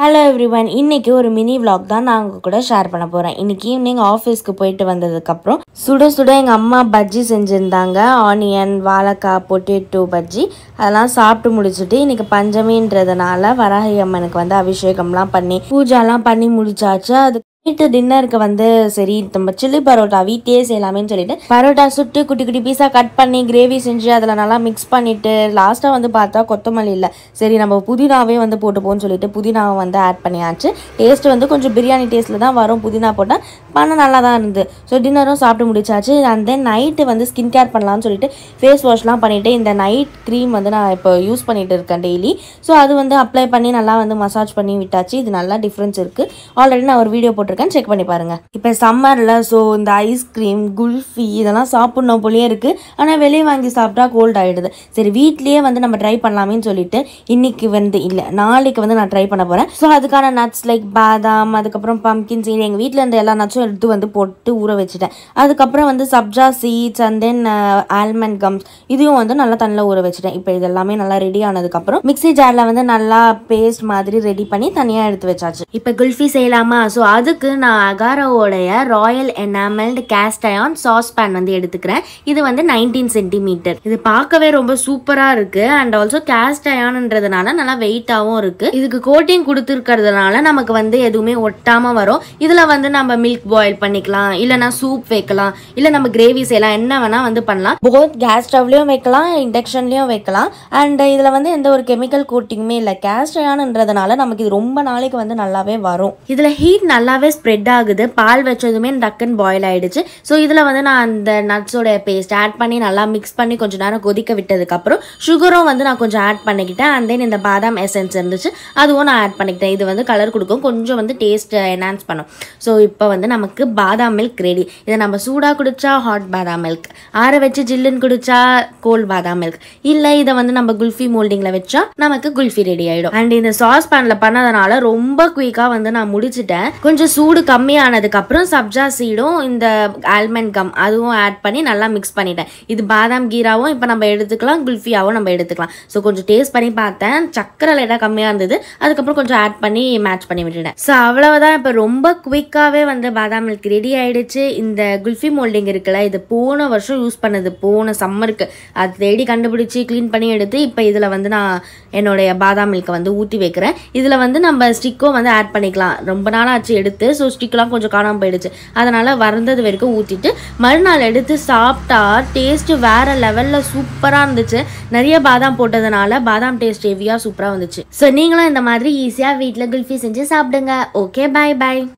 Hello everyone, இன்னைக்கு ஒரு mini vlog தான் நான் உங்க கூட ஷேர் பண்ண போகிறேன். இன்னைக்கு ஈவினிங் ஆஃபீஸ்க்கு போயிட்டு வந்ததுக்கப்புறம் சுட சுட எங்கள் அம்மா பஜ்ஜி செஞ்சுருந்தாங்க. ஆனியன், வாழைக்காய், பொட்டேட்டோ பஜ்ஜி அதெல்லாம் சாப்பிட்டு முடிச்சுட்டு இன்னைக்கு பஞ்சமின்றதுனால வராகி அம்மனுக்கு அபிஷேகம்லாம் பண்ணி பூஜாலாம் பண்ணி முடிச்சாச்சு. அது நைட்டு டின்னருக்கு சரி நம்ம சில்லி பரோட்டா வீட்டையே செய்யலாமேன்னு சொல்லிட்டு பரோட்டா சுட்டு குட்டி குட்டி பீஸா கட் பண்ணி கிரேவி செஞ்சு அதில் நல்லா மிக்ஸ் பண்ணிட்டு லாஸ்ட்டாக பார்த்தா கொத்தமல்லி இல்லை, சரி நம்ம புதினாவே போட்டுப்போன்னு சொல்லிட்டு புதினாவை ஆட் பண்ணியாச்சு. டேஸ்ட் கொஞ்சம் பிரியாணி டேஸ்ட்டில் தான் வரும் புதினா போட்டால், பண்ண நல்லா தான் இருந்தது. ஸோ டின்னரும் சாப்பிட்டு முடிச்சாச்சு. And then night skin care பண்ணலாம்னு சொல்லிட்டு ஃபேஸ் வாஷ்லாம் பண்ணிவிட்டு இந்த நைட் க்ரீம் நான் இப்போ யூஸ் பண்ணிட்டு இருக்கேன் டெய்லி. ஸோ அது அப்ளை பண்ணி நல்லா மசாஜ் பண்ணி விட்டாச்சு. இது நல்லா டிஃப்ரென்ஸ் இருக்குது. ஆல்ரெடி நான் ஒரு வீடியோ போட்டிருக்கேன், செக் பண்ணி பாருங்க. இப்போ சம்மரில் ஸோ இந்த ஐஸ்கிரீம், குல்ஃபி இதெல்லாம் சாப்பிட்ணும் போலயே இருக்குது. ஆனால் வெளியே வாங்கி சாப்பிட்டா கோல்ட் ஆகிடுது. சரி வீட்லேயே நம்ம ட்ரை பண்ணலாமேன்னு சொல்லிட்டு இன்னைக்கு இல்லை நாளைக்கு நான் ட்ரை பண்ண போகிறேன். ஸோ அதுக்கான நட்ஸ் லைக் பாதாம், அதுக்கப்புறம் பம்கின் சீட், எங்கள் வீட்டில் இருந்த எல்லா நட்ஸும் எடுத்து போட்டு ஊற வச்சுட்டேன். அதுக்கப்புறம் sabja seeds and then almond gums இதையும் நல்லா தண்ணியில் ஊற வச்சுட்டேன். இப்போ இதெல்லாமே நல்லா ரெடி ஆனதுக்கப்புறம் மிக்ஸி ஜாரில் நல்லா பேஸ்ட் மாதிரி ரெடி பண்ணி தனியாக எடுத்து வச்சாச்சு. இப்போ குல்ஃபி செய்யலாமா? ஸோ அதுக்கு நான் அகாரோடைய royal enamelled cast iron saucepan எடுத்துக்கிறேன். இது 19 சென்டிமீட்டர். இது பார்க்கவே ரொம்ப சூப்பராக இருக்கு. அண்ட் ஆல்சோ கேஸ்ட் அயர்ன்றதுனால நல்லா வெயிட்டாகவும் இருக்கு. இதுக்கு கோட்டிங் கொடுத்துருக்கிறதுனால நமக்கு எதுவுமே ஒட்டாம வரும். இதுல நம்ம மில்க் பாயில் பண்ணிக்கலாம், இல்லைனா சூப் வைக்கலாம், இல்லை நம்ம கிரேவி செய்யலாம், என்ன வேணா பண்ணலாம். போத் கேஸ் ஸ்டவ்லயும் வைக்கலாம், இண்டக்ஷன்லயும் வைக்கலாம். அண்ட் இதுல எந்த ஒரு கெமிக்கல் கோட்டிங்குமே இல்லை. கேஸ்ட் அயர்ன்றதுனால நமக்கு இது ரொம்ப நாளைக்கு நல்லாவே வரும். இதுல ஹீட் நல்லாவே ஸ்ப்ரெட் ஆகுது. பால் வச்சதுமே டக்குன்னு பாயில் ஆயிடுச்சு. ஸோ இதில் நான் அந்த நட்ஸோட பேஸ்ட் ஆட் பண்ணி நல்லா மிக்ஸ் பண்ணி கொஞ்சம் நேரம் கொதிக்க விட்டதுக்கப்புறம் சுகரும் நான் கொஞ்சம் ஆட் பண்ணிக்கிட்டேன். அண்ட் தென் இந்த பாதாம் எசன்ஸ் இருந்துச்சு, அதுவும் நான் ஆட் பண்ணிக்கிட்டேன். இது கலர் கொடுக்கும், கொஞ்சம் டேஸ்ட் என்ஹான்ஸ் பண்ணும். ஸோ இப்போ நமக்கு பாதாம் மில்க் ரெடி. இதை நம்ம சூடாக குடிச்சா ஹாட் பாதாம் மில்க், ஆற வச்சு ஜில்லுன்னு குடிச்சா கோல்ட் பாதாம் மில்க், இல்லை இதை நம்ம குல்ஃபி மோல்டிங்கில் வச்சா நமக்கு குல்ஃபி ரெடி ஆகிடும். அண்ட் இந்த சாஸ் பேனில் பண்ணதுனால ரொம்ப குயிக்காக நான் முடிச்சுட்டேன். கொஞ்சம் சூடு கம்மியானதுக்கு அப்புறம் சப்ஜா சீடும் இந்த ஆல்மண்ட் கம் அதுவும் ஆட் பண்ணி நல்லா மிக்ஸ் பண்ணிட்டேன். இது பாதாம் கீராவும் இப்போ நம்ம எடுத்துக்கலாம், குல்ஃபியாவும் நம்ம எடுத்துக்கலாம். ஸோ கொஞ்சம் டேஸ்ட் பண்ணி பார்த்தேன், சக்கரை லைட்டாக கம்மியாக இருந்தது. அதுக்கப்புறம் கொஞ்சம் ஆட் பண்ணி மேட்ச் பண்ணி விட்டுட்டேன். ஸோ அவ்வளவுதான். இப்போ ரொம்ப குவிக்காகவே பாதாம் மில்க் ரெடி ஆயிடுச்சு. இந்த குல்ஃபி மோல்டிங் இருக்குல்ல, இது போன வருஷம் யூஸ் பண்ணது, போன சம்மருக்கு அது தேடி கண்டுபிடிச்சி க்ளீன் பண்ணி எடுத்து இப்போ இதில் நான் என்னுடைய பாதாம் மில்கை ஊற்றி வைக்கிறேன். இதில் நம்ம ஸ்டிக்கும் ஆட் பண்ணிக்கலாம். ரொம்ப நாளாச்சு எடுத்து, ஸோ ஸ்டிக்லாம் கொஞ்சம் காணாமல் போயிடுச்சு. அதனால் வறந்தது வரைக்கும் ஊற்றிட்டு மறுநாள் எடுத்து சாப்பிட்டா டேஸ்ட்டு வேறு லெவலில் சூப்பராக இருந்துச்சு. நிறைய பாதாம் போட்டதுனால பாதாம் டேஸ்ட் ஹெவியாக சூப்பராக வந்துச்சு. ஸோ நீங்களும் இந்த மாதிரி ஈஸியாக வீட்டில் குல்ஃபி செஞ்சு சாப்பிடுங்க. ஓகே, பாய் பாய்.